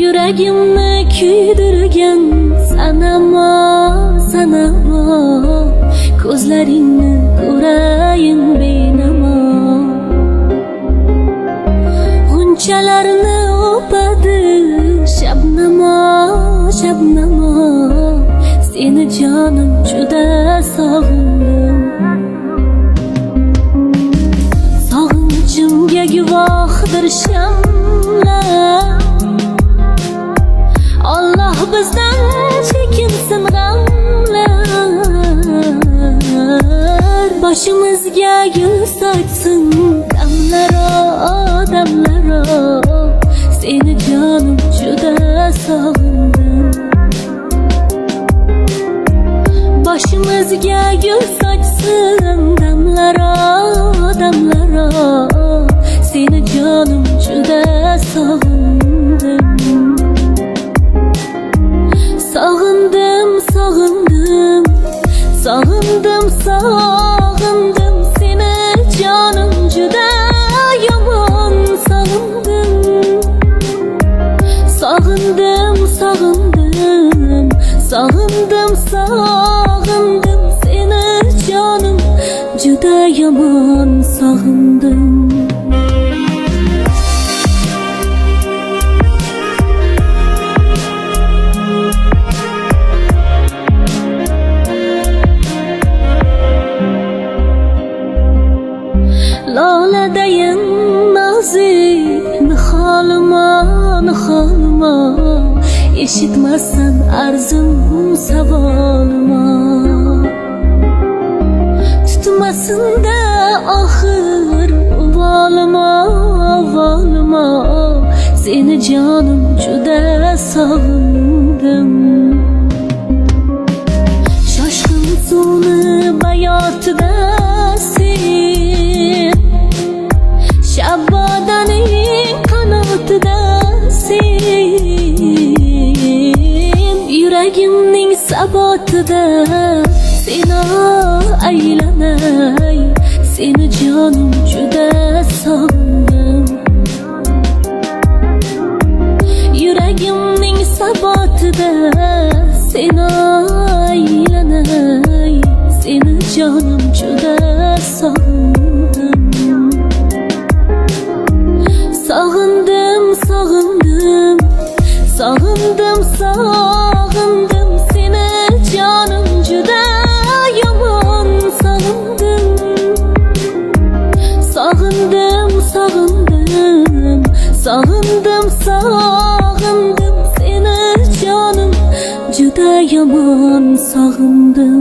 Yüreğimni kuydirgan sanama, sanama. Ko'zlaringni ko'rayin benamo. G'unchalarni o'padi shabnamo, shabnamo. Seni jonim juda sog'indim. Sog'inchimga guvohdir shamlar. Allah bizdan chekinsin g'amlar. Boshimizga gul sochsin damlaro, damlaro. Seni jonim juda sog'indim. Boshimizga gul sochsin damlaro, damlaro. Seni jonim juda sog'indim. Sog'indim, sog'indim, sog'indim, sog'indim. Seni jonim juda yomon sog'indim. Sog'indim, sog'indim, sog'indim, sog'indim. Seni jonim juda yomon sog'indim. Loladayin nazik niholima, niholima. Eshitmasan arzim savolima. Tutmasin-da oxir uvolima, uvolima. Seni jonim juda sog'indim. Shoshqin suvni bayotida sen, Shabodaning qanotida sen. Yuragimning sabotida seni aylanay. Seni jonim juda sog'indim. Yuragimning sabotida seni aylanay. Seni jonim juda sog'indim. Sog'indim, sog'indim, sog'indim, sog'indim. Seni jonim juda yomon sog'indim. Sog'indim, sog'indim, sog'indim, sog'indim. Seni jonim juda yomon sog'indim.